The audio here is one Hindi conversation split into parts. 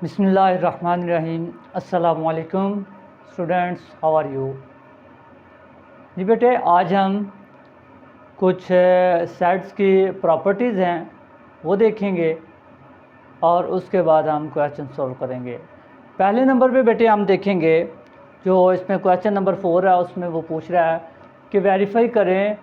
बिस्मिल्लाहिर्रहमानिर्रहीम। अस्सलामुअलैकुम स्टूडेंट्स, हाउ आर यू। जी बेटे, आज हम कुछ सेट्स की प्रॉपर्टीज़ हैं वो देखेंगे और उसके बाद हम क्वेश्चन सॉल्व करेंगे। पहले नंबर पे बेटे हम देखेंगे जो इसमें क्वेश्चन नंबर 4 है, उसमें वो पूछ रहा है कि वेरीफाई करें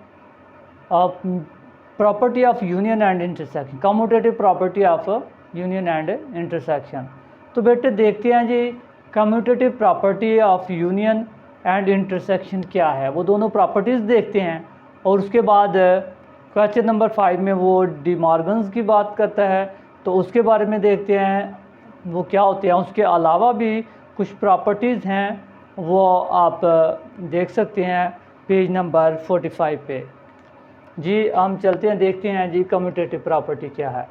property of union and intersection, commutative property of union and intersection. तो बेटे देखते हैं जी commutative property of union and intersection क्या है, वो दोनों प्रॉपर्टीज़ देखते हैं और उसके बाद क्वेश्चन नंबर 5 में वो डी मॉर्गन्स की बात करता है, तो उसके बारे में देखते हैं वो क्या होते हैं। उसके अलावा भी कुछ प्रॉपर्टीज़ हैं वो आप देख सकते हैं पेज नंबर 45 पे। जी हम चलते हैं, देखते हैं जी कम्यूटेटिव प्रॉपर्टी क्या है।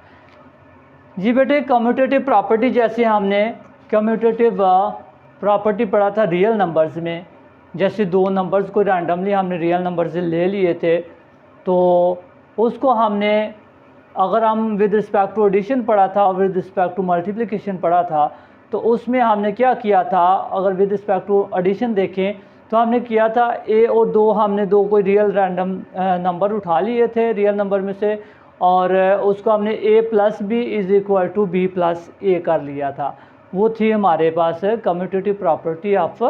जी बेटे, कम्यूटेटिव प्रॉपर्टी जैसे हमने कम्यूटेटिव प्रॉपर्टी पढ़ा था रियल नंबर्स में, जैसे दो नंबर्स को रैंडमली हमने रियल नंबर से ले लिए थे, तो उसको हमने अगर हम विद रिस्पेक्ट टू एडिशन पढ़ा था और विद रिस्पेक्ट टू मल्टीप्लिकेशन पढ़ा था, तो उसमें हमने क्या किया था, अगर विद रिस्पेक्ट टू एडिशन देखें तो हमने किया था ए और दो, हमने दो कोई रियल रैंडम नंबर उठा लिए थे रियल नंबर में से और उसको हमने a plus b is equal to b plus a कर लिया था। वो थी हमारे पास कम्यूटेटिव प्रॉपर्टी ऑफ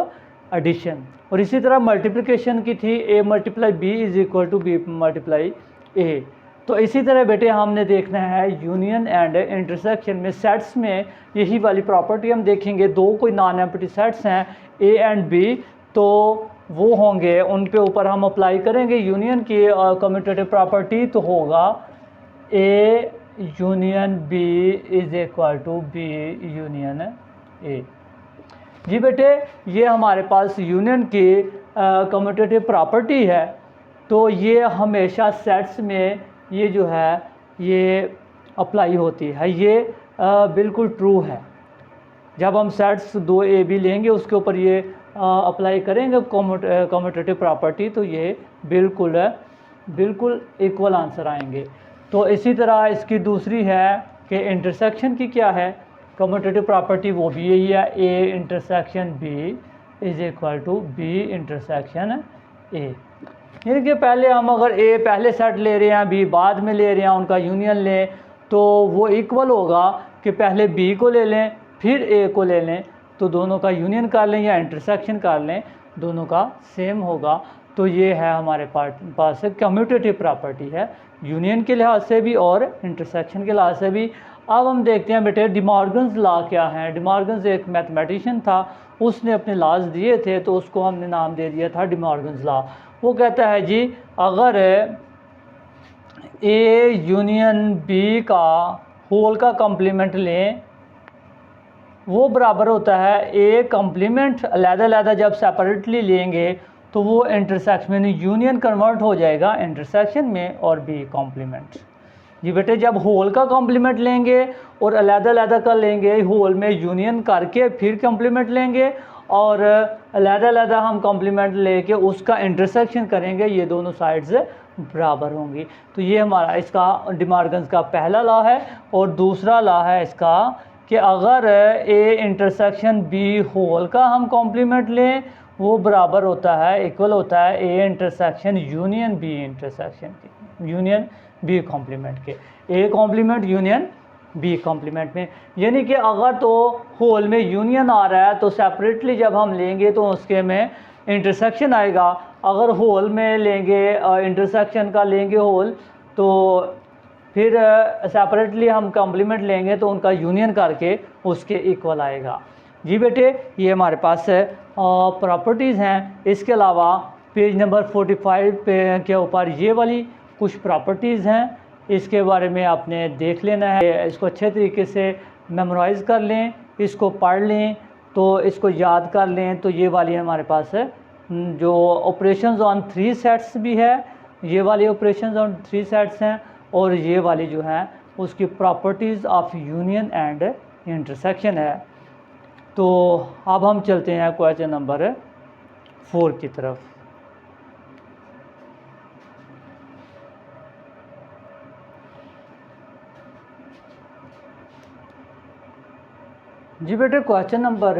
एडिशन। और इसी तरह मल्टीप्लिकेशन की थी a multiply b is equal to b multiply a. तो इसी तरह बेटे हमने देखना है यूनियन एंड इंटरसेक्शन में सेट्स में यही वाली प्रॉपर्टी हम देखेंगे। दो कोई नॉन एम्प्टी सेट्स हैं ए एंड बी, तो वो होंगे उन पे ऊपर हम अप्लाई करेंगे यूनियन की कम्यूटेटिव प्रॉपर्टी, तो होगा A union B is equal to B union A. जी बेटे, ये हमारे पास यूनियन की कम्यूटेटिव प्रॉपर्टी है, तो ये हमेशा सेट्स में ये जो है ये अप्लाई होती है। ये बिल्कुल ट्रू है। जब हम सेट्स दो ए बी लेंगे उसके ऊपर ये अप्लाई करेंगे कम्यूटेटिव प्रॉपर्टी, तो ये बिल्कुल इक्वल आंसर आएंगे। तो इसी तरह इसकी दूसरी है कि इंटरसेक्शन की क्या है कम्यूटेटिव प्रॉपर्टी, वो भी यही है A intersection B is equal to B intersection A. यानी कि पहले हम अगर ए पहले सेट ले रहे हैं, बी बाद में ले रहे हैं, उनका यूनियन लें, तो वो इक्वल होगा कि पहले बी को ले लें फिर ए को ले लें, तो दोनों का यूनियन कर लें या इंटरसेक्शन कर लें, दोनों का सेम होगा। तो ये है हमारे पास कम्यूटेटिव प्रॉपर्टी है यूनियन के लिहाज से भी और इंटरसेक्शन के लिहाज से भी। अब हम देखते हैं बेटे डी मॉर्गन्स लॉ क्या है। डी मॉर्गन्स एक मैथमेटिशियन था, उसने अपने लॉज दिए थे, तो उसको हमने नाम दे दिया था डी मॉर्गन्स लॉ। वो कहता है जी अगर ए यूनियन बी का होल का कॉम्प्लीमेंट लें, वो बराबर होता है ए कॉम्प्लीमेंट अलग-अलग जब सेपरेटली लेंगे तो वो इंटरसेक्शन में यूनियन कन्वर्ट हो जाएगा इंटरसेक्शन में और बी कॉम्प्लीमेंट। जी बेटे, जब होल का कॉम्प्लीमेंट लेंगे और अलग-अलग का लेंगे, होल में यूनियन करके फिर कॉम्प्लीमेंट लेंगे और अलग-अलग हम कॉम्प्लीमेंट लेके उसका इंटरसेक्शन करेंगे, ये दोनों साइड्स बराबर होंगी। तो ये हमारा इसका डी मॉर्गन्स का पहला लॉ है। और दूसरा लॉ है इसका कि अगर ए इंटरसेक्शन बी होल का हम कॉम्प्लीमेंट लें, वो बराबर होता है, इक्वल होता है A intersection union B intersection के, यूनियन बी कॉम्प्लीमेंट के, A complement union B complement में। यानी कि अगर तो होल में यूनियन आ रहा है तो सेपरेटली जब हम लेंगे तो उसके में इंटरसेक्शन आएगा। अगर होल में लेंगे इंटरसेक्शन का लेंगे होल, तो फिर सेपरेटली हम कॉम्प्लीमेंट लेंगे तो उनका यूनियन करके उसके इक्वल आएगा। जी बेटे, ये हमारे पास प्रॉपर्टीज़ हैं। इसके अलावा पेज नंबर 45 पे के ऊपर ये वाली कुछ प्रॉपर्टीज़ हैं, इसके बारे में आपने देख लेना है। इसको अच्छे तरीके से मेमोराइज़ कर लें, इसको पढ़ लें, तो इसको याद कर लें। तो ये वाली हमारे पास है जो ऑपरेशंस ऑन 3 सेट्स भी है, ये वाली ऑपरेशंस ऑन 3 सेट्स हैं, और ये वाली जो है उसकी properties of union and intersection है। तो अब हम चलते हैं क्वेश्चन नंबर 4 की तरफ। जी बेटे क्वेश्चन नंबर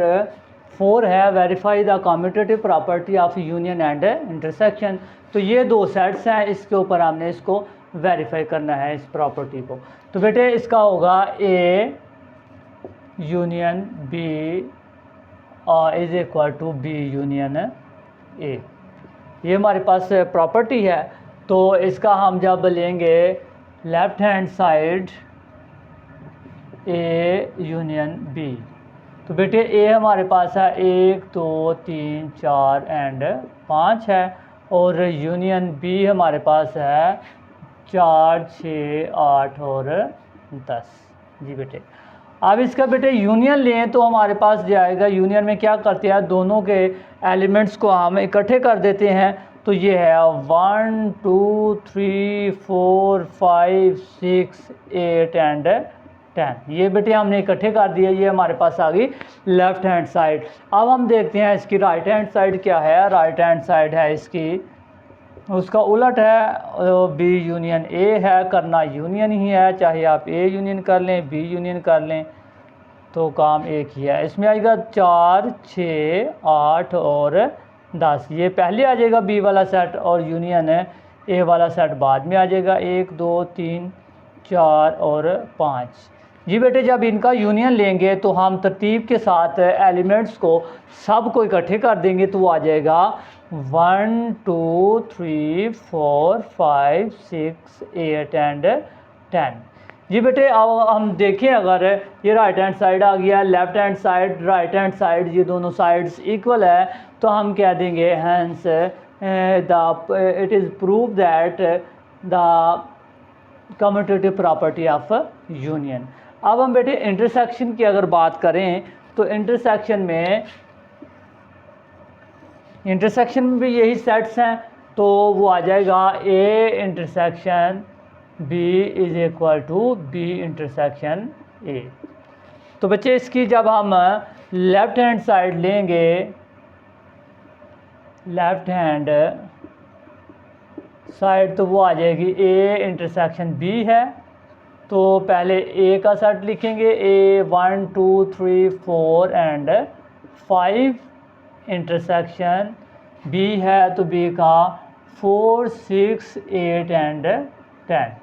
4 है verify the commutative property of union and intersection. तो ये दो सेट्स हैं, इसके ऊपर हमने इसको वेरीफाई करना है इस प्रॉपर्टी को। तो बेटे इसका होगा A union B is equal to B union A. ये हमारे पास प्रॉपर्टी है। तो इसका हम जब लेंगे left hand side A union B, तो बेटे ए हमारे पास है 1 2 3 4 एंड 5 है, और यूनियन बी हमारे पास है 4 6 8 और 10। जी बेटे अब इसका बेटे यूनियन लें तो हमारे पास जाएगा, यूनियन में क्या करते हैं दोनों के एलिमेंट्स को हम इकट्ठे कर देते हैं। तो ये है 1 2 3 4 5 6 8 एंड 10। ये बेटे हमने इकट्ठे कर दिया, ये हमारे पास आ गई लेफ्ट हैंड साइड। अब हम देखते हैं इसकी राइट हैंड साइड क्या है। राइट हैंड साइड है इसकी, उसका उलट है, बी यूनियन ए है, करना यूनियन ही है, चाहे आप ए यूनियन कर लें बी यूनियन कर लें तो काम एक ही है। इसमें आएगा 4 6 8 और 10, ये पहले आ जाएगा बी वाला सेट, और यूनियन है ए वाला सेट बाद में आ जाएगा 1 2 3 4 और 5। जी बेटे जब इनका यूनियन लेंगे तो हम तरतीब के साथ एलिमेंट्स को सब को इकट्ठे कर देंगे, तो वो आ जाएगा 1 2 3 4 5 6 8 एंड 10। जी बेटे अब हम देखें, अगर ये राइट हैंड साइड आ गया, left hand side right hand side ये दोनों साइड्स इक्वल है, तो हम कह देंगे hence it is prove that the commutative property of union. अब हम बेटे इंटरसेक्शन की अगर बात करें तो इंटरसेक्शन में भी यही सेट्स हैं, तो वो आ जाएगा A intersection B is equal to B intersection A. तो बच्चे इसकी जब हम लेफ्ट हैंड साइड लेंगे, लेफ्ट हैंड साइड, तो वो आ जाएगी ए इंटरसेक्शन बी है। तो पहले ए का सेट लिखेंगे, ए 1 2 3 4 एंड 5, इंटरसेक्शन बी है तो बी का 4 6 8 एंड 10।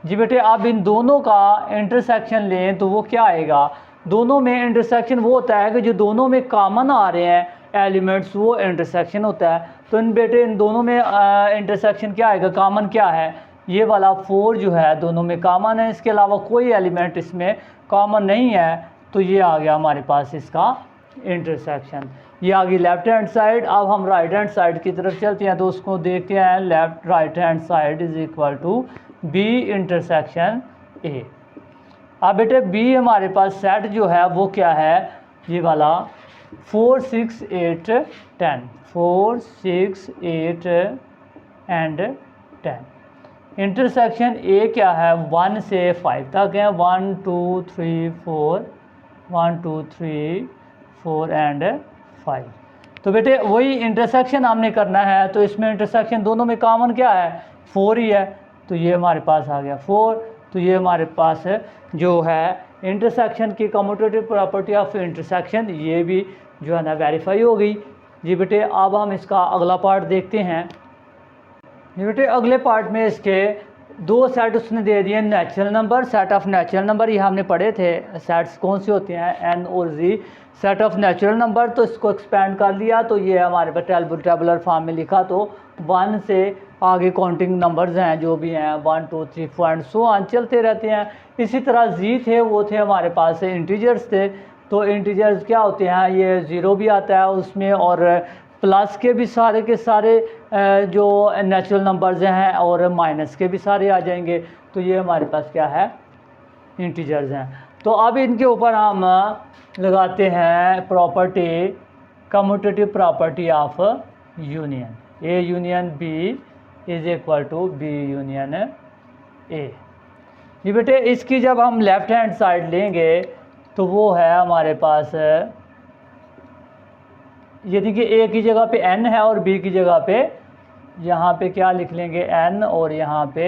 जी बेटे अब इन दोनों का इंटरसेक्शन लें तो वो क्या आएगा, दोनों में इंटरसेक्शन वो होता है कि जो दोनों में कॉमन आ रहे हैं एलिमेंट्स, वो इंटरसेक्शन होता है। तो इन बेटे इन दोनों में इंटरसेक्शन क्या आएगा, कॉमन क्या है, ये वाला 4 जो है दोनों में कॉमन है, इसके अलावा कोई एलिमेंट इसमें कॉमन नहीं है, तो ये आ गया हमारे पास इसका इंटरसेक्शन। ये आ गई लेफ्ट हैंड साइड। अब हम राइट हैंड साइड की तरफ चलते हैं, तो उसको देखते हैं left right hand side is equal to B intersection A. अब बेटे बी हमारे पास सेट जो है वो क्या है, ये वाला 4 6 8 10, 4 6 8 एंड 10। इंटरसेक्शन ए क्या है, 1 से 5 तक है, 1 2 3 4 1 2 3 4 एंड 5। तो बेटे वही इंटरसेक्शन हमने करना है, तो इसमें इंटरसेक्शन दोनों में कॉमन क्या है, 4 ही है, तो ये हमारे पास आ गया 4। तो ये हमारे पास जो है इंटरसेक्शन की कम्यूटेटिव प्रॉपर्टी ऑफ इंटरसेक्शन, ये भी जो है ना वेरीफाई हो गई। जी बेटे अब हम इसका अगला पार्ट देखते हैं। जी बेटे अगले पार्ट में इसके दो सेट उसने दे दिए, natural number, set of natural number, ये हमने पढ़े थे सेट्स कौन से होते हैं, एन और जी, सेट ऑफ नेचुरल नंबर। तो इसको एक्सपेंड कर लिया, तो ये हमारे पास टेबुलर फॉर्म में लिखा, तो 1 से आगे काउंटिंग नंबर्स हैं जो भी हैं 1 2 3 4 एंड सो ऑन चलते रहते हैं। इसी तरह जी थे, वो थे हमारे पास इंटीजर्स थे, तो इंटीजर्स क्या होते हैं, ये ज़ीरो भी आता है उसमें, और प्लस के भी सारे के सारे जो नेचुरल नंबर्स हैं, और माइनस के भी सारे आ जाएंगे। तो ये हमारे पास क्या है, इंटीजर्स हैं। तो अब इनके ऊपर हम लगाते हैं property, commutative property of union, A union B is equal to B union A. ये बेटे इसकी जब हम लेफ्ट हैंड साइड लेंगे तो वो है हमारे पास, ये देखिए ए की जगह पे n है और b की जगह पे यहाँ पे क्या लिख लेंगे n, और यहाँ पे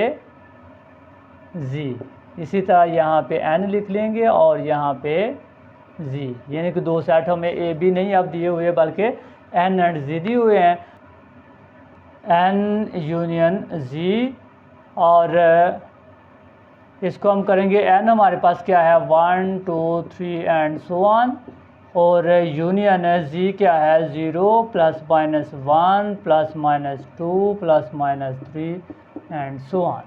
z, इसी तरह यहाँ पे n लिख लेंगे और यहाँ पे जी, यानी कि दो सेट हमें ए बी नहीं अब दिए हुए बल्कि एन एंड जी दिए हुए हैं, एन यूनियन जी, और इसको हम करेंगे एन हमारे पास क्या है 1 2 3 एंड सो ऑन, और यूनियन जी क्या है 0 plus minus 1 plus minus 2 plus minus 3 and so on.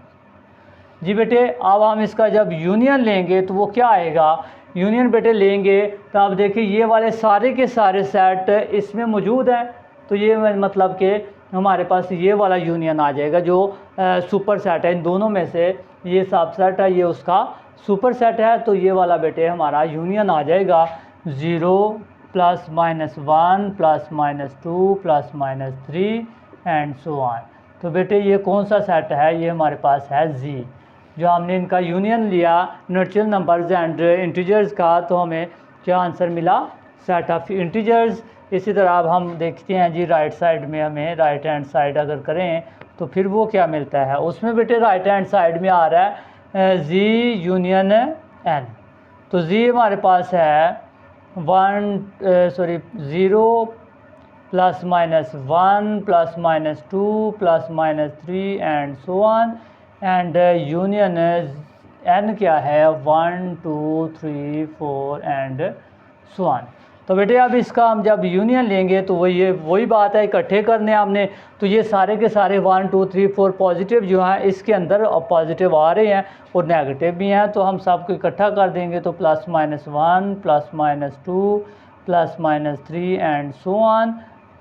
जी बेटे अब हम इसका जब यूनियन लेंगे तो वो क्या आएगा, यूनियन बेटे लेंगे तो आप देखिए ये वाले सारे के सारे सेट इसमें मौजूद हैं, तो ये मतलब कि हमारे पास ये वाला यूनियन आ जाएगा जो सुपर सेट है, इन दोनों में से ये सब सेट है, ये उसका सुपर सेट है, तो ये वाला बेटे हमारा यूनियन आ जाएगा 0 plus minus 1 plus minus 2 plus minus 3 and so on. तो बेटे ये कौन सा सेट है, ये हमारे पास है जी, जो हमने इनका यूनियन लिया नेचुरल नंबर्स एंड इंटीजर्स का, तो हमें क्या आंसर मिला, सेट ऑफ इंटीजर्स। इसी तरह अब हम देखते हैं जी राइट साइड में, हमें राइट हैंड साइड अगर करें तो फिर वो क्या मिलता है, उसमें बेटे राइट हैंड साइड में आ रहा है जी यूनियन एन, तो जी हमारे पास है 0 plus minus 1 plus minus 2 plus minus 3 and so on, and union N क्या है 1 2 3 4 एंड सो ऑन। तो बेटे अब इसका हम जब यूनियन लेंगे तो वही बात है, इकट्ठे करने हमने, तो ये सारे के सारे 1 2 3 4 पॉजिटिव जो हैं इसके अंदर पॉजिटिव आ रहे हैं और नेगेटिव भी हैं, तो हम सबको इकट्ठा कर देंगे तो plus minus 1 plus minus 2 plus minus 3 and so on.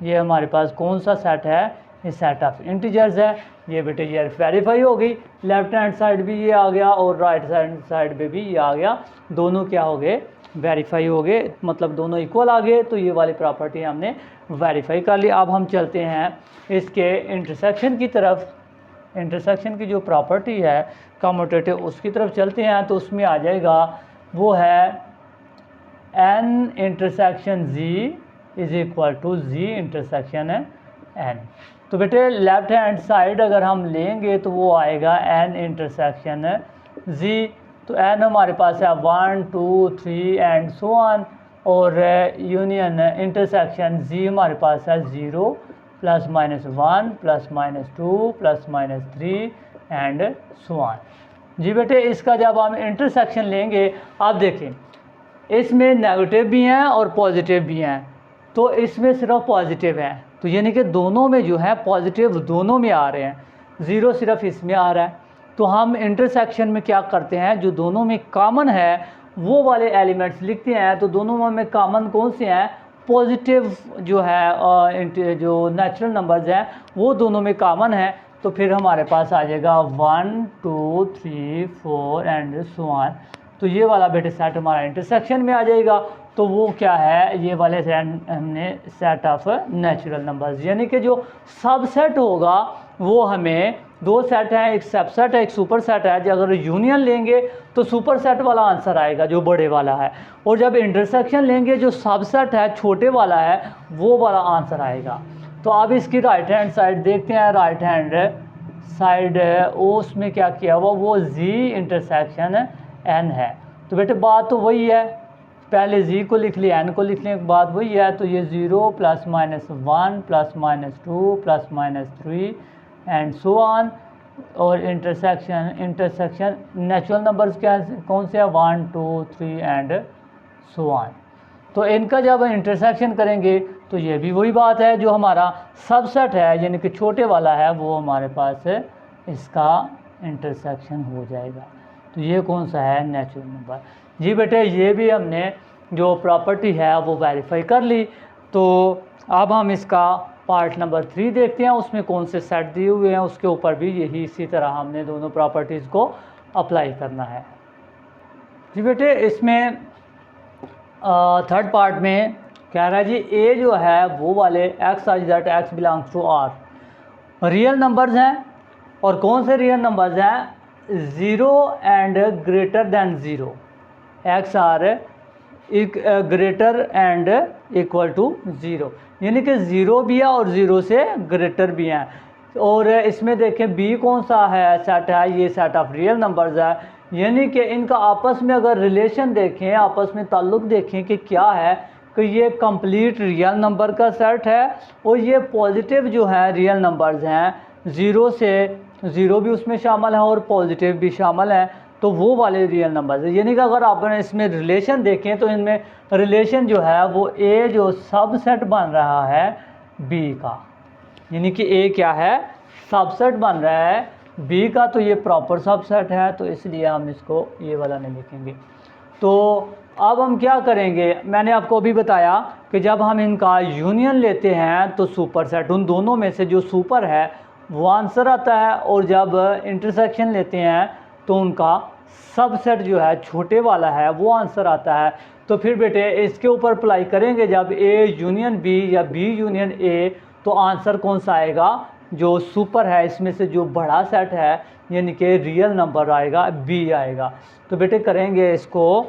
ये हमारे पास कौन सा सेट है, ये सेट ऑफ इंटीजर्स है। ये बेटे ये वेरीफाई हो गई, लेफ्ट हैंड साइड भी ये आ गया और राइट हैंड साइड पे भी ये आ गया, दोनों क्या हो गए, वेरीफाई हो गए, मतलब दोनों इक्वल आ गए, तो ये वाली प्रॉपर्टी हमने वेरीफाई कर ली। अब हम चलते हैं इसके इंटरसेक्शन की तरफ, इंटरसेक्शन की जो प्रॉपर्टी है कम्यूटेटिव उसकी तरफ चलते हैं, तो उसमें आ जाएगा वो है N intersection G is equal to G intersection N. तो बेटे लेफ्ट हैंड साइड अगर हम लेंगे तो वो आएगा एन इंटरसेक्शन जी, तो एन हमारे पास है 1 2 3 एंड सो ऑन, और यूनियन इंटरसेक्शन जी हमारे पास है 0 plus minus 1 plus minus 2 plus minus 3 and so on. जी बेटे इसका जब हम इंटरसेक्शन लेंगे, आप देखें इसमें नेगेटिव भी हैं और पॉजिटिव भी हैं, तो इसमें सिर्फ पॉजिटिव है, तो यानी कि दोनों में जो है पॉजिटिव दोनों में आ रहे हैं, 0 सिर्फ इसमें आ रहा है, तो हम इंटरसेक्शन में क्या करते हैं, जो दोनों में कॉमन है वो वाले एलिमेंट्स लिखते हैं, तो दोनों में कॉमन कौन से हैं, पॉजिटिव जो है जो नेचुरल नंबर्स हैं वो दोनों में कॉमन है, तो फिर हमारे पास आ जाएगा 1 2 3 4 एंड सो ऑन। तो ये वाला बेटे सेट हमारा इंटरसेक्शन में आ जाएगा, तो वो क्या है, ये वाले हमने सेट ऑफ नेचुरल नंबर्स, यानी कि जो सबसेट होगा वो हमें दो सेट हैं, एक सबसेट है एक सुपर सेट है, जो अगर यूनियन लेंगे तो सुपर सेट वाला आंसर आएगा जो बड़े वाला है, और जब इंटरसेक्शन लेंगे जो सबसेट है छोटे वाला है वो वाला आंसर आएगा। तो अब इसकी राइट हैंड साइड देखते हैं, राइट हैंड साइड उसमें क्या किया हुआ, वो जी इंटरसेक्शन एन है, तो बेटे बात तो वही है, पहले जी को लिख लिया एन को लिखने के बाद वही है, तो ये 0 plus minus 1 plus minus 2 plus minus 3 and so on, और इंटरसेक्शन नेचुरल नंबर्स क्या कौन से है 1 2 3 एंड सो ऑन। तो इनका जब इंटरसेक्शन करेंगे तो ये भी वही बात है, जो हमारा सबसेट है यानी कि छोटे वाला है वो हमारे पास इसका इंटरसेक्शन हो जाएगा। तो ये कौन सा है, नेचुरल नंबर। जी बेटे ये भी हमने जो प्रॉपर्टी है वो वेरीफाई कर ली। तो अब हम इसका पार्ट नंबर 3 देखते हैं, उसमें कौन से सेट दिए हुए हैं, उसके ऊपर भी यही इसी तरह हमने दोनों प्रॉपर्टीज़ को अप्लाई करना है। जी बेटे इसमें थर्ड पार्ट में कह रहा है जी ए जो है वो वाले एक्स आज that x belongs to are real numbers हैं, और कौन से रियल नंबर्स हैं, 0 and greater than 0, x are greater and equal to 0, यानी कि 0 भी है और 0 से ग्रेटर भी हैं। और इसमें देखें बी कौन सा है सेट है, ये सेट ऑफ रियल नंबर्स है, यानी कि इनका आपस में अगर रिलेशन देखें, आपस में ताल्लुक़ देखें कि क्या है, कि ये कंप्लीट रियल नंबर का सेट है और ये पॉजिटिव जो है रियल नंबर्स हैं, ज़ीरो से ज़ीरो भी उसमें शामिल है और पॉजिटिव भी शामिल है, तो वो वाले रियल नंबर्स है। यानी कि अगर आप इसमें रिलेशन देखें तो इनमें रिलेशन जो है वो ए जो सबसेट बन रहा है बी का, यानी कि ए क्या है, सबसेट बन रहा है बी का, तो ये प्रॉपर सबसेट है, तो इसलिए हम इसको ये वाला नहीं लिखेंगे। तो अब हम क्या करेंगे, मैंने आपको अभी बताया कि जब हम इनका यूनियन लेते हैं तो सुपर सेट, उन दोनों में से जो सुपर है वो आंसर आता है, और जब इंटरसेक्शन लेते हैं तो उनका सबसेट जो है छोटे वाला है वो आंसर आता है। तो फिर बेटे इसके ऊपर अप्लाई करेंगे, जब ए यूनियन बी या बी यूनियन ए, तो आंसर कौन सा आएगा, जो सुपर है इसमें से जो बड़ा सेट है, यानी कि रियल नंबर आएगा बी आएगा। तो बेटे करेंगे इसको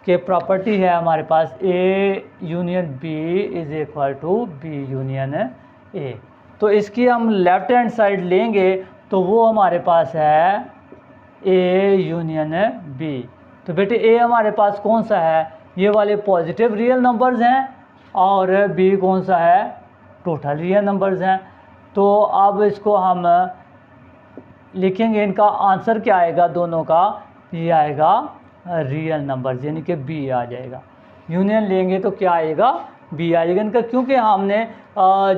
कि प्रॉपर्टी है हमारे पास A union B is equal to B union A. तो इसकी हम लेफ़्ट हैंड साइड लेंगे तो वो हमारे पास है ए यूनियन बी। तो बेटे ए हमारे पास कौन सा है, ये वाले पॉजिटिव रियल नंबर्स हैं, और बी कौन सा है, टोटल रियल नंबर्स हैं। तो अब इसको हम लिखेंगे, इनका आंसर क्या आएगा दोनों का, ये आएगा रियल नंबर्स, यानी कि बी आ जाएगा। यूनियन लेंगे तो क्या आएगा, बी आ जाएगा इनका, क्योंकि हमने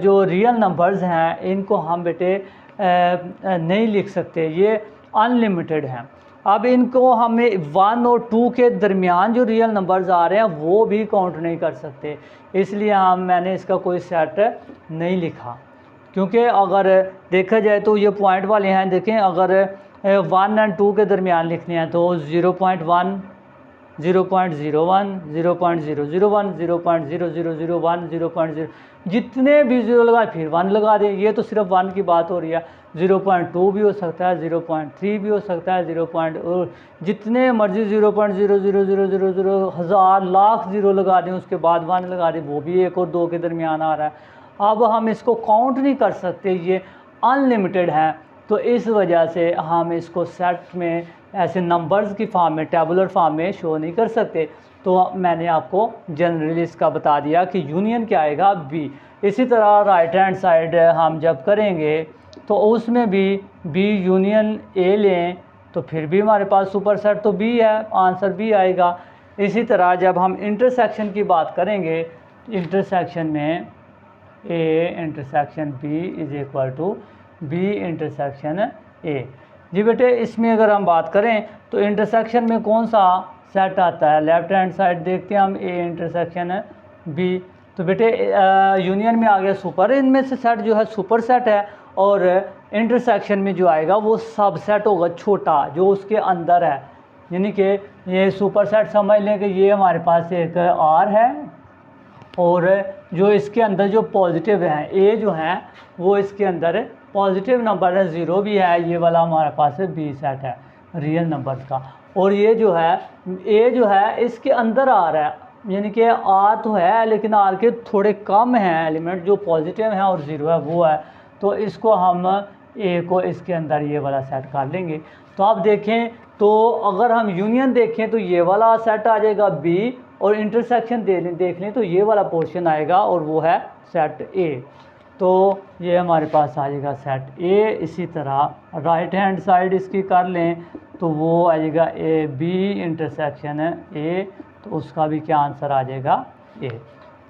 जो रियल नंबर्स हैं इनको हम बेटे नहीं लिख सकते, ये अनलिमिटेड हैं। अब इनको हमें 1 और 2 के दरमियान जो रियल नंबर्स आ रहे हैं वो भी काउंट नहीं कर सकते, इसलिए मैंने इसका कोई सेट नहीं लिखा। क्योंकि अगर देखा जाए तो ये पॉइंट वाले हैं, देखें अगर 1 और 2 के दरमियान लिखने हैं तो 0.1, 0.01, 0.001, 0.0001, 0.0, जितने भी ज़ीरो लगाए फिर 1 लगा दें, ये तो सिर्फ 1 की बात हो रही है। 0.2 भी हो सकता है, 0.3 भी हो सकता है, 0. जितने मर्जी 0.00000 हज़ार लाख ज़ीरो लगा दें, उसके बाद 1 लगा दें, वो भी 1 और 2 के दरमियान आ रहा है। अब हम इसको काउंट नहीं कर सकते, ये अनलिमिटेड है, तो इस वजह से हम इसको सेट में ऐसे नंबर्स की फॉर्म में, टेबुलर फॉर्म में शो नहीं कर सकते। तो मैंने आपको जनरली इसका बता दिया कि यूनियन क्या आएगा, बी। इसी तरह राइट हैंड साइड हम जब करेंगे तो उसमें भी बी यूनियन ए लें तो फिर भी हमारे पास सुपर सेट तो बी है, आंसर बी आएगा। इसी तरह जब हम इंटरसेक्शन की बात करेंगे, इंटरसेक्शन में A intersection B is equal to B intersection A. जी बेटे इसमें अगर हम बात करें तो इंटरसेक्शन में कौन सा सेट आता है, लेफ़्ट हैंड साइड देखते हैं हम ए इंटरसेक्शन बी। तो बेटे यूनियन में आ गया सुपर, इनमें से सेट जो है सुपर सेट है, और इंटरसेक्शन में जो आएगा वो सब सेट होगा छोटा जो उसके अंदर है, यानी कि ये सुपर सेट समझ लें कि ये हमारे पास एक आर है, और जो इसके अंदर जो पॉजिटिव हैं ए जो हैं वो इसके अंदर पॉजिटिव नंबर है, 0 भी है, ये वाला हमारे पास बी सेट है रियल नंबर्स का। और ये जो है ए जो है इसके अंदर आ रहा है, यानी कि आर तो है लेकिन आर के थोड़े कम हैं एलिमेंट, जो पॉजिटिव हैं और 0 है वो है, तो इसको हम ए को इसके अंदर ये वाला सेट कर लेंगे। तो आप देखें तो अगर हम यूनियन देखें तो ये वाला सेट आ जाएगा बी, और इंटरसेक्शन देख लें तो ये वाला पोर्शन आएगा और वो है सेट ए। तो ये हमारे पास आ जाएगा सेट ए। इसी तरह राइट हैंड साइड इसकी कर लें तो वो आ जाएगा ए बी इंटरसेक्शन ए, तो उसका भी क्या आंसर आ जाएगा ए।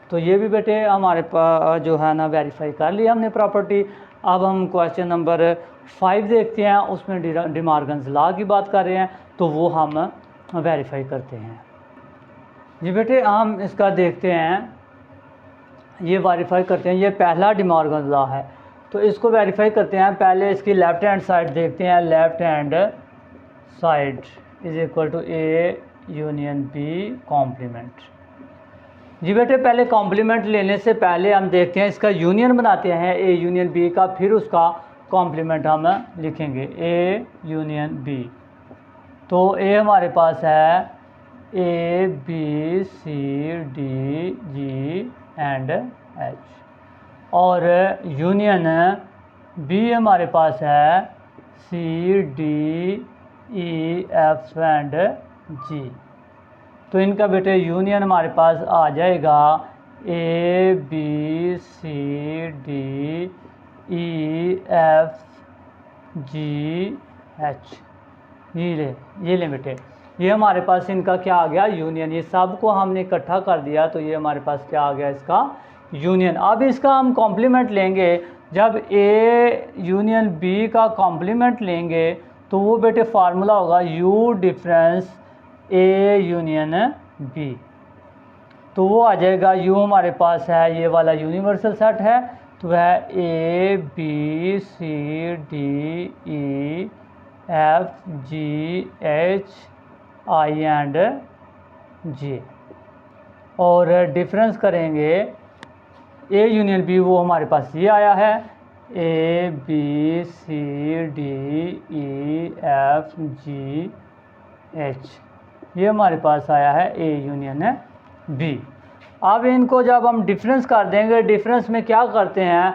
तो ये भी बेटे हमारे पास जो है ना वेरीफाई कर लिया हमने प्रॉपर्टी। अब हम क्वेश्चन नंबर 5 देखते हैं, उसमें डिमॉर्गन्स लॉ की बात कर रहे हैं, तो वो हम वेरीफाई करते हैं। जी बेटे हम इसका देखते हैं, ये वेरीफाई करते हैं, ये पहला डिमॉर्गन्स लॉ है, तो इसको वेरीफाई करते हैं। पहले इसकी लेफ़्ट हैंड साइड देखते हैं, left hand side is equal to A union B complement. जी बेटे पहले कॉम्प्लीमेंट लेने से पहले हम देखते हैं इसका यूनियन बनाते हैं ए यूनियन बी का, फिर उसका कॉम्प्लीमेंट हम लिखेंगे ए यूनियन बी। तो ए हमारे पास है A B C D G and h, और यूनियन बी हमारे पास है C D E F and g. तो इनका बेटे यूनियन हमारे पास आ जाएगा a B C D E F G H. ये ले बेटे, ये हमारे पास इनका क्या आ गया यूनियन। ये सब को हमने इकट्ठा कर दिया तो ये हमारे पास क्या आ गया इसका यूनियन। अब इसका हम कॉम्प्लीमेंट लेंगे। जब ए यूनियन बी का कॉम्प्लीमेंट लेंगे तो वो बेटे फार्मूला होगा U difference A union B. तो वो आ जाएगा यू हमारे पास है ये वाला यूनिवर्सल सेट है, तो वह a B C D E F G H I and जे। और डिफरेंस करेंगे ए यूनियन बी, वो हमारे पास ये आया है A B C D E F G H, ये हमारे पास आया है ए यूनियन बी। अब इनको जब हम डिफरेंस कर देंगे, डिफरेंस में क्या करते हैं,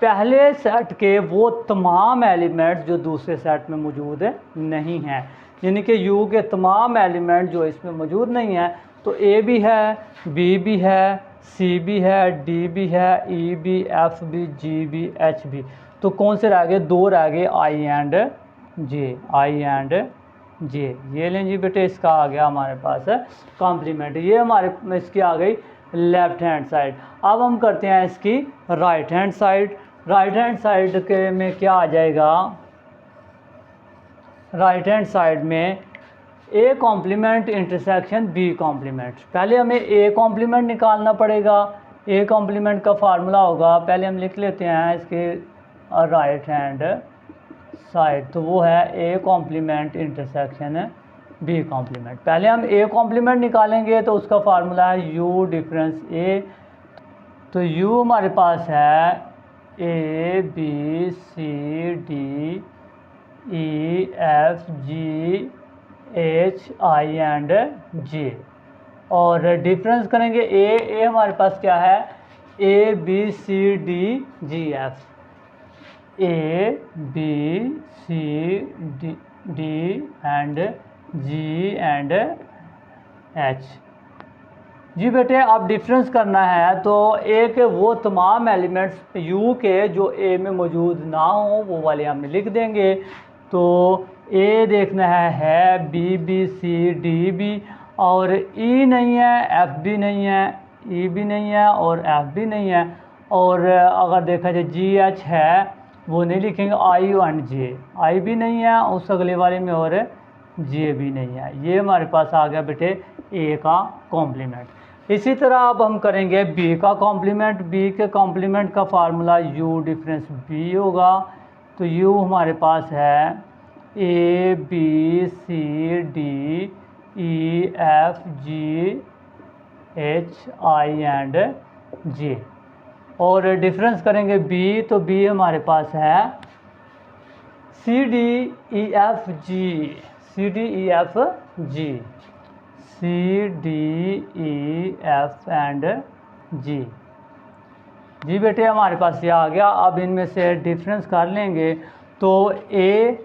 पहले सेट के वो तमाम एलिमेंट्स जो दूसरे सेट में मौजूद नहीं हैं, यानी कि यू के तमाम एलिमेंट जो इसमें मौजूद नहीं हैं, तो ए भी है, बी भी है, सी भी है, डी भी है, ई भी, एफ भी, जी भी, एच भी। तो कौन से रह गए, दो रह गए आई एंड जे, आई एंड जे। ये लें जी बेटे, इसका आ गया हमारे पास कॉम्प्लीमेंट। ये हमारे इसकी आ गई लेफ्ट हैंड साइड। अब हम करते हैं इसकी right hand side. Right hand side के में क्या आ जाएगा, राइट हैंड साइड में A complement intersection B complement. पहले हमें ए कॉम्प्लीमेंट निकालना पड़ेगा। ए कॉम्प्लीमेंट का फार्मूला होगा, पहले हम लिख लेते हैं इसके राइट हैंड साइड, तो वो है A complement intersection B complement. पहले हम ए कॉम्प्लीमेंट निकालेंगे तो उसका फार्मूला है यू डिफरेंस ए। तो यू हमारे पास है A B C D E F G H I and जे। और डिफरेंस करेंगे ए हमारे पास क्या है, A B C D g f, a B C d and g and h. जी बेटे, अब डिफरेंस करना है तो ए के वो तमाम एलिमेंट्स यू के जो ए में मौजूद ना हो वो वाले हमने लिख देंगे। तो ए देखना है बी सी डी भी, और ई नहीं है, एफ भी नहीं है, ई भी नहीं है और एफ भी नहीं है। और अगर देखा जाए जी एच है वो नहीं लिखेंगे, आई एंड जे, आई भी नहीं है उस अगले वाले में और जे भी नहीं है। ये हमारे पास आ गया बेटे ए का कॉम्प्लीमेंट। इसी तरह अब हम करेंगे बी का कॉम्प्लीमेंट। बी के कॉम्प्लीमेंट का फार्मूला यू डिफरेंस बी होगा। तो यू हमारे पास है A B C D E F G H I and जे। और डिफरेंस करेंगे बी, तो बी हमारे पास है C D E F G, C D E F G, C D E F and g. जी बेटे, हमारे पास ये आ गया। अब इनमें से डिफरेंस कर लेंगे तो ए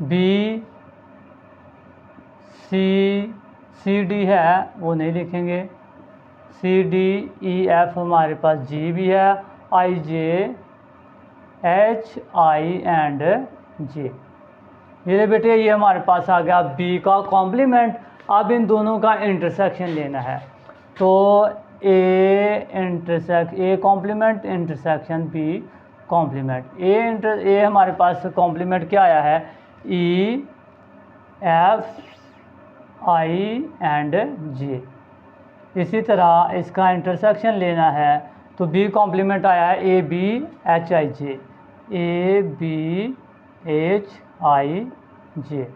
बी सी डी है वो नहीं लिखेंगे, सी डी ई एफ हमारे पास जी भी है, आई जे एच आई एंड जे। ये बेटे ये हमारे पास आ गया बी का कॉम्प्लीमेंट। अब इन दोनों का इंटरसेक्शन लेना है तो A complement intersection B complement. A हमारे पास कॉम्प्लीमेंट क्या आया है, ई एफ आई एंड जे। इसी तरह इसका इंटरसेक्शन लेना है तो बी कॉम्प्लीमेंट आया है A B H I J, A B H I j.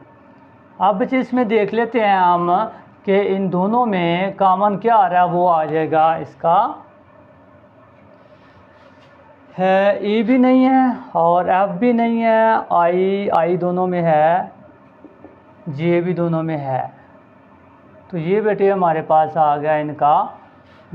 अब बच्चे इसमें देख लेते हैं हम कि इन दोनों में कॉमन क्या आ रहा है, वो आ जाएगा इसका है ई भी नहीं है और एफ भी नहीं है, आई दोनों में है, जे भी दोनों में है। तो ये बेटे हमारे पास आ गया इनका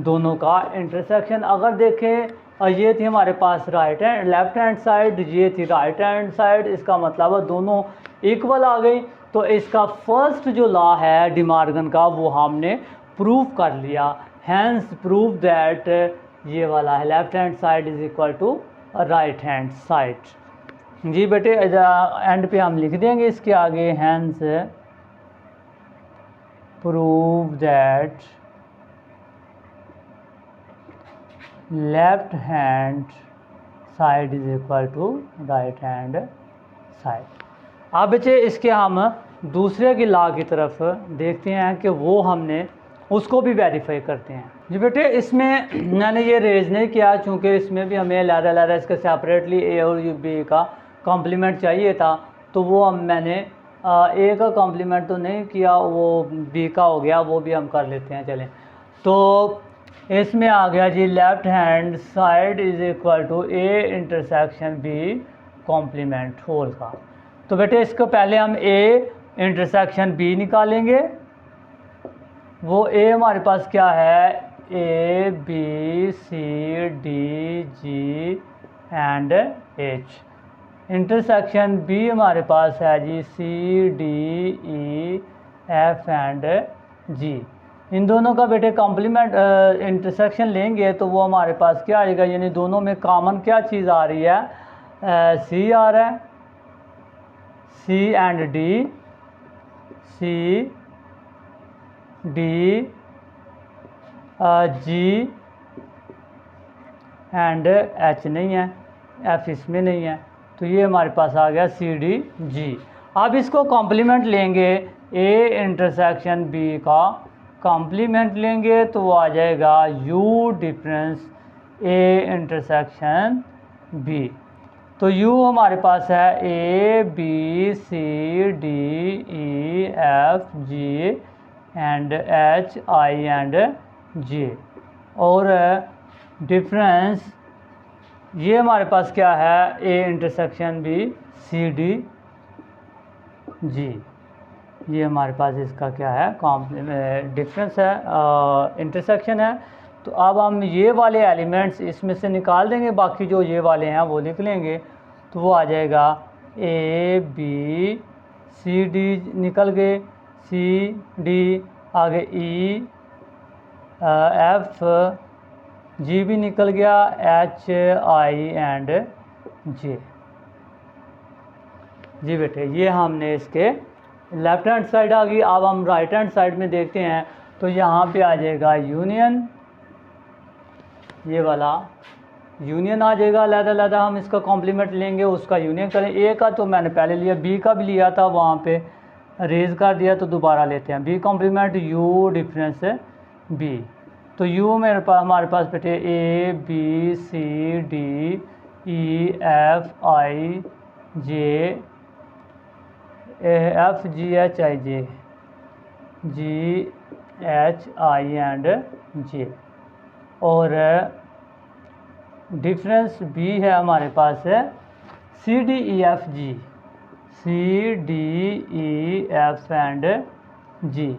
दोनों का इंटरसेक्शन। अगर देखें और ये थी हमारे पास right hand left hand side, ये थी राइट हैंड साइड। इसका मतलब है दोनों इक्वल आ गई। तो इसका फर्स्ट जो लॉ है डी मॉर्गन का वो हमने प्रूव कर लिया। हैंस प्रूव दैट ये वाला है left hand side is equal to right hand side. जी बेटे एंड पे हम लिख देंगे इसके आगे, hence prove that left hand side is equal to right hand side. अब बच्चे इसके हम दूसरे की लॉ की तरफ देखते हैं कि वो हमने उसको भी वेरीफाई करते हैं। जी बेटे इसमें मैंने ये रेज नहीं किया चूँकि इसमें भी हमें लहरा इसका सेपरेटली ए और बी का कॉम्प्लीमेंट चाहिए था, तो वो मैंने ए का कॉम्प्लीमेंट तो नहीं किया, वो बी का हो गया, वो भी हम कर लेते हैं। चलें तो इसमें आ गया जी left hand side is equal to A intersection B complement whole का। तो बेटे इसको पहले हम ए इंटरसेक्शन बी निकालेंगे। वो ए हमारे पास क्या है, A B C D G and h. Intersection B हमारे पास है g C D E F and g. इन दोनों का बेटे कॉम्प्लीमेंट इंटरसेक्शन लेंगे तो वो हमारे पास क्या आएगा, यानी दोनों में कॉमन क्या चीज़ आ रही है, सी आ रहा है, C and D, C D G and H नहीं है, एफ इसमें नहीं है, तो ये हमारे पास आ गया सी डी जी। अब इसको कॉम्प्लीमेंट लेंगे, ए इंटरसेक्शन बी का कॉम्प्लीमेंट लेंगे तो वो आ जाएगा U difference A intersection B. तो यू हमारे पास है A B C D E F G and H I and जे। और डिफरेंस ये हमारे पास क्या है, A intersection B C D G. ये हमारे पास इसका क्या है, डिफरेंस है, इंटरसेक्शन है। तो अब हम ये वाले एलिमेंट्स इसमें से निकाल देंगे, बाकी जो ये वाले हैं वो लिख लेंगे। तो वो आ जाएगा ए बी सी डी निकल गए, सी डी आगे ई एफ जी भी निकल गया, एच आई एंड जे। जी बेटे ये हमने इसके लेफ्ट हैंड साइड आ गई। अब हम राइट हैंड साइड में देखते हैं तो यहाँ पे आ जाएगा यूनियन, ये वाला यूनियन आ जाएगा। अलग-अलग हम इसका कॉम्प्लीमेंट लेंगे, उसका यूनियन करें। ए का तो मैंने पहले लिया, बी का भी लिया था, वहाँ पे रेज कर दिया, तो दोबारा लेते हैं B complement U difference B. तो यू मेरे पास हमारे पास बेटे A B C D E F I J F ji H I J G H I and जे। और डिफरेंस बी है हमारे पास है C D E F G, C D E F and G.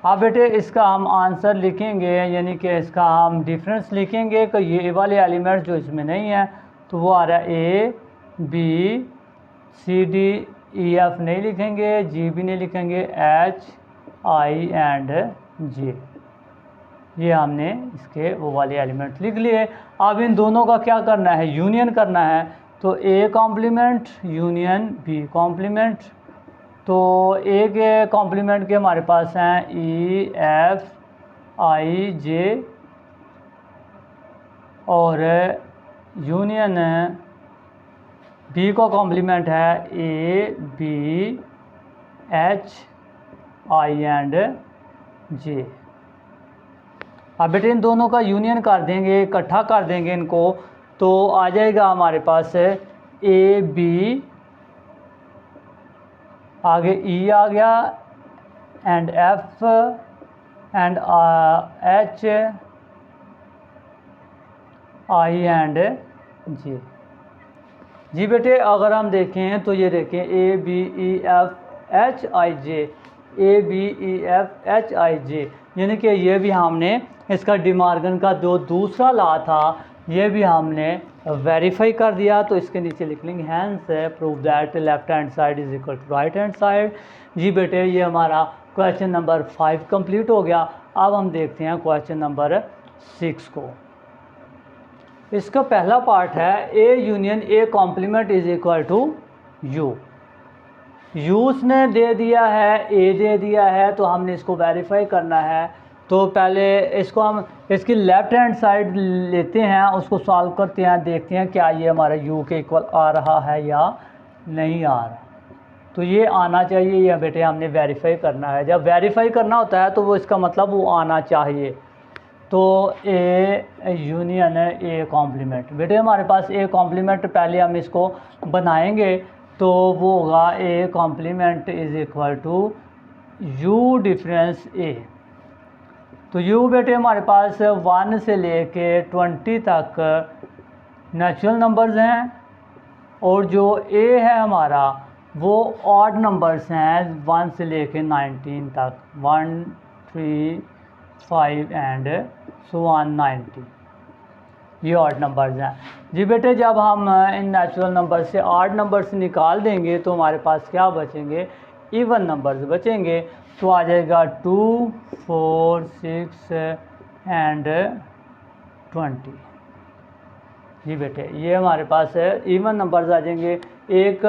अब बेटे इसका हम आंसर लिखेंगे, यानी कि इसका हम डिफरेंस लिखेंगे कि ये वाले एलिमेंट्स जो इसमें नहीं है तो वो आ रहा है A B C D E F नहीं लिखेंगे, जी भी नहीं लिखेंगे, एच आई एंड जे। ये हमने इसके वो वाले एलिमेंट्स लिख लिए। अब इन दोनों का क्या करना है, यूनियन करना है। तो A complement union B complement. तो ए के कॉम्प्लीमेंट के हमारे पास हैं ई एफ आई जे, और यूनियन बी का कॉम्प्लीमेंट है A B H I and J. अब बेटे इन दोनों का यूनियन कर देंगे, इकट्ठा कर देंगे इनको, तो आ जाएगा हमारे पास ए बी, आगे ई आ गया and F and H I and J. जी बेटे अगर हम देखें तो ये देखें A B E F H I J, A B E F H I J. यानी कि ये भी हमने इसका डिमॉर्गन का जो दूसरा लॉ था ये भी हमने वेरीफाई कर दिया। तो इसके नीचे लिख लेंगे hence prove that left hand side is equal to right hand side. जी बेटे ये हमारा क्वेश्चन नंबर 5 कंप्लीट हो गया। अब हम देखते हैं क्वेश्चन नंबर 6 को। इसका पहला पार्ट है A union A complement is equal to U. यूज़ ने दे दिया है, ए दे दिया है, तो हमने इसको वेरीफाई करना है। तो पहले इसको हम इसकी लेफ़्ट हैंड साइड लेते हैं, उसको सॉल्व करते हैं, देखते हैं क्या ये हमारा यू के इक्वल आ रहा है या नहीं आ रहा। तो ये आना चाहिए या बेटे हमने वेरीफाई करना है। जब वेरीफाई करना होता है तो वो इसका मतलब वो आना चाहिए। तो ए यूनियन ए कॉम्प्लीमेंट, बेटे हमारे पास ए कॉम्प्लीमेंट पहले हम इसको बनाएंगे तो वो होगा A complement is equal to U difference A. तो यू बेटे हमारे पास 1 से लेके 20 तक नेचुरल नंबर्स हैं और जो ए है हमारा वो ऑड नंबर्स हैं 1 से लेके 19 तक, 1 3 5 एंड सो ऑन 90, ये ऑड नंबर्स हैं। जी बेटे जब हम इन नेचुरल नंबर से ऑड नंबर्स निकाल देंगे तो हमारे पास क्या बचेंगे, इवन नंबर्स बचेंगे। तो आ जाएगा 2 4 6 एंड 20। जी बेटे ये हमारे पास इवन नंबर्स आ जाएंगे। एक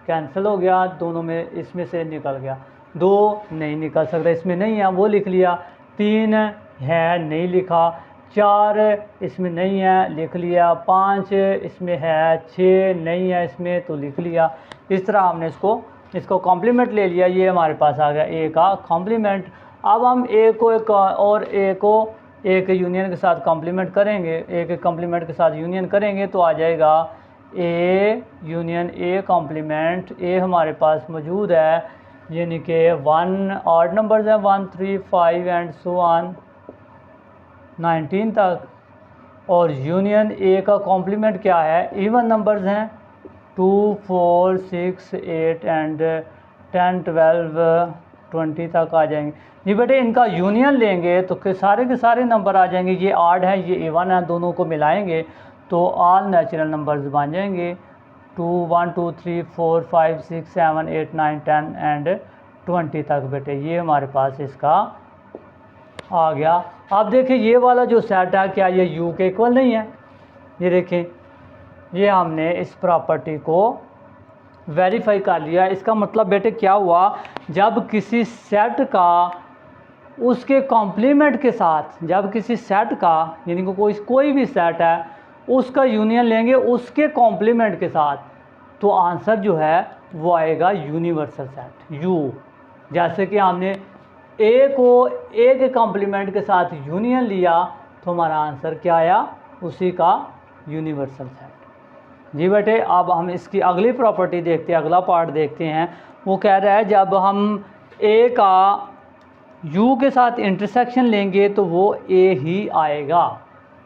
कैंसिल हो गया, दोनों में इसमें से निकल गया, 2 नहीं निकल सकता, इसमें नहीं है वो लिख लिया, 3 है नहीं लिखा, 4 इसमें नहीं है लिख लिया, 5 इसमें है, 6 नहीं है इसमें तो लिख लिया। इस तरह हमने इसको कॉम्प्लीमेंट ले लिया। ये हमारे पास आ गया ए का कॉम्प्लीमेंट। अब हम ए को एक और ए को एक यूनियन के साथ कॉम्प्लीमेंट करेंगे, ए के कॉम्प्लीमेंट के साथ यूनियन करेंगे तो आ जाएगा ए यूनियन ए कॉम्प्लीमेंट। ए हमारे पास मौजूद है यानी कि 1 ऑड नंबर्स हैं 1 3 5 एंड सो ऑन 19 तक, और यूनियन ए का कॉम्प्लीमेंट क्या है, इवन नंबर्स हैं 2 4 6 8 एंड 10 12 20 तक आ जाएंगे। जी बेटे इनका यूनियन लेंगे तो के सारे नंबर आ जाएंगे, ये ऑड है ये इवन है, दोनों को मिलाएंगे तो ऑल नेचुरल नंबर्स बन जाएंगे 2 1 2 3 4 5 6 7 8 9 10 एंड 20 तक। बेटे ये हमारे पास इसका आ गया। अब देखिए ये वाला जो सेट है क्या ये यू के इक्वल नहीं है। ये देखें ये हमने इस प्रॉपर्टी को वेरीफाई कर लिया। इसका मतलब बेटे क्या हुआ, जब किसी सेट का उसके कॉम्प्लीमेंट के साथ, जब किसी सेट का यानी कि कोई भी सेट है उसका यूनियन लेंगे उसके कॉम्प्लीमेंट के साथ, तो आंसर जो है वो आएगा यूनिवर्सल सेट यू। जैसे कि हमने ए को ए के कॉम्प्लीमेंट के साथ यूनियन लिया तो हमारा आंसर क्या आया, उसी का यूनिवर्सल सेट। जी बेटे अब हम इसकी अगली प्रॉपर्टी देखते हैं, अगला पार्ट देखते हैं। वो कह रहा है जब हम ए का यू के साथ इंटरसेक्शन लेंगे तो वो ए ही आएगा।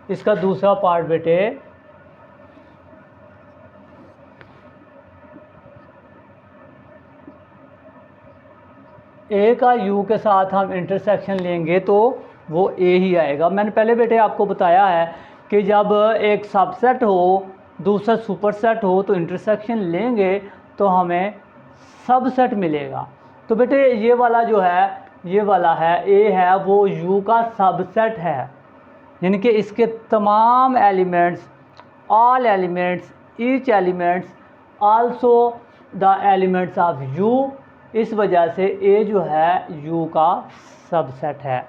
इसका दूसरा पार्ट बेटे ए का यू के साथ हम इंटरसेक्शन लेंगे तो वो ए ही आएगा। मैंने पहले बेटे आपको बताया है कि जब एक सबसेट हो दूसरा सुपरसेट हो तो इंटरसेक्शन लेंगे तो हमें सबसेट मिलेगा। तो बेटे ये वाला जो है ये वाला है ए है वो यू का सबसेट है, यानी कि इसके तमाम elements, all elements, each elements also the elements of you, इस वजह से ए जो है यू का सबसेट है।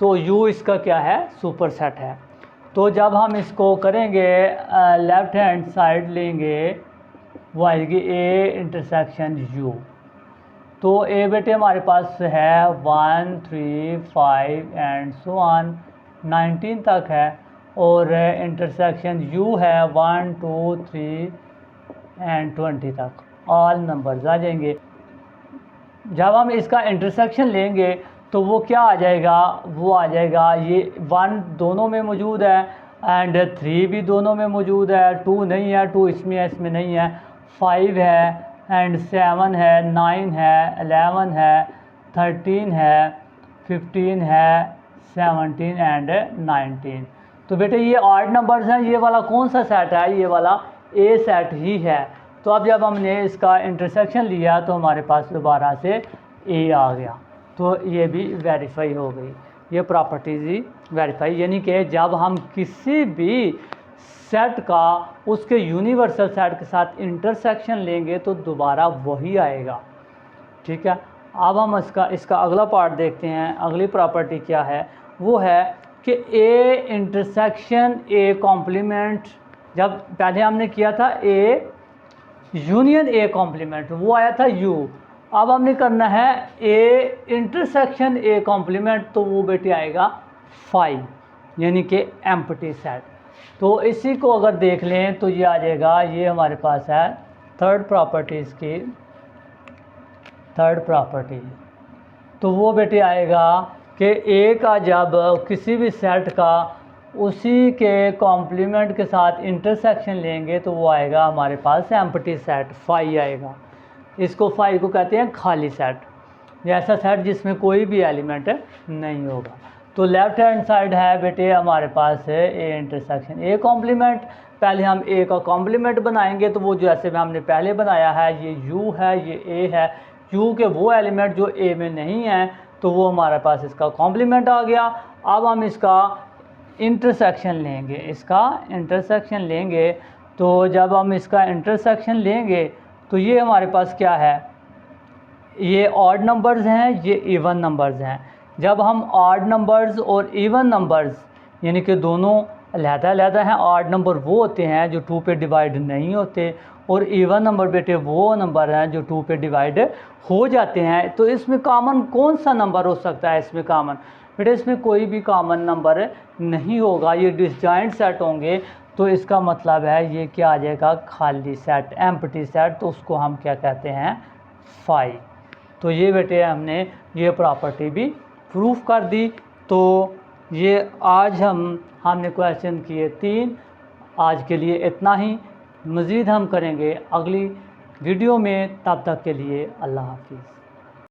तो यू इसका क्या है, सुपरसेट है। तो जब हम इसको करेंगे लेफ़्ट हैंड साइड लेंगे वो आएगी ए इंटरसेक्शन यू। तो ए बेटे हमारे पास है 1 3 5 एंड सो ऑन 19 तक है, और इंटरसेक्शन यू है 1 2 3 एंड 20 तक, ऑल नंबर्स आ जाएंगे। जब हम इसका इंटरसेक्शन लेंगे तो वो क्या आ जाएगा, वो आ जाएगा ये 1 दोनों में मौजूद है एंड 3 भी दोनों में मौजूद है, 2 नहीं है, 2 इसमें है इसमें नहीं है, 5 है एंड 7 है, 9 है, 11 है, 13 है, 15 है, 17 एंड 19। तो बेटे ये ऑड नंबर्स हैं, ये वाला कौन सा सेट है, ये वाला ए सेट ही है। तो अब जब हमने इसका इंटरसेक्शन लिया तो हमारे पास दोबारा से ए आ गया, तो ये भी वेरीफाई हो गई, ये प्रॉपर्टीज़ ही वेरीफाई। यानी कि जब हम किसी भी सेट का उसके यूनिवर्सल सेट के साथ इंटरसेक्शन लेंगे तो दोबारा वही आएगा। ठीक है, अब हम इसका अगला पार्ट देखते हैं। अगली प्रॉपर्टी क्या है, वो है कि ए इंटरसेक्शन ए कॉम्प्लीमेंट, जब पहले हमने किया था ए यूनियन ए कॉम्प्लीमेंट, वो आया था यू। अब हमने करना है ए इंटरसेक्शन ए कॉम्प्लीमेंट, तो वो बेटे आएगा 5, यानी कि एम्प्टी सेट। तो इसी को अगर देख लें तो ये आ जाएगा, ये हमारे पास है थर्ड प्रॉपर्टीज़ की थर्ड प्रॉपर्टी। तो वो बेटे आएगा कि ए का जब किसी भी सेट का उसी के कॉम्प्लीमेंट के साथ इंटरसेक्शन लेंगे तो वो आएगा हमारे पास एम्प्टी सेट 5 आएगा। इसको 5 को कहते हैं खाली सेट, ऐसा सेट जिसमें कोई भी एलिमेंट नहीं होगा। तो लेफ्ट हैंड साइड है बेटे हमारे पास है ए इंटरसेक्शन ए कॉम्प्लीमेंट। पहले हम ए का कॉम्प्लीमेंट बनाएंगे, तो वो जैसे हमने पहले बनाया है, ये यू है, ये ए है, यू के वो एलिमेंट जो ए में नहीं हैं, तो वो हमारे पास इसका कॉम्प्लीमेंट आ गया। अब हम इसका इंटरसेक्शन लेंगे, इसका इंटरसेक्शन लेंगे। तो जब हम इसका इंटरसेक्शन लेंगे तो ये हमारे पास क्या है, ये ऑड नंबर्स हैं, ये इवन नंबर्स हैं। जब हम ऑड नंबर्स और इवन नंबर्स यानी कि दोनों अलहदा हैं, ऑड नंबर वो होते हैं जो 2 पे डिवाइड नहीं होते, और इवन नंबर बेटे वो नंबर हैं जो 2 पे डिवाइड हो जाते हैं। तो इसमें कॉमन कौन सा नंबर हो सकता है, इसमें कॉमन बेटे इसमें कोई भी कॉमन नंबर नहीं होगा, ये डिसजॉइंट सेट होंगे। तो इसका मतलब है ये क्या आ जाएगा, खाली सेट, एम्प्टी सेट। तो उसको हम क्या कहते हैं, 5। तो ये बेटे हमने ये प्रॉपर्टी भी प्रूफ कर दी। तो ये आज हमने क्वेश्चन किए 3। आज के लिए इतना ही, मज़ीद हम करेंगे अगली वीडियो में। तब तक के लिए अल्लाह हाफिज़।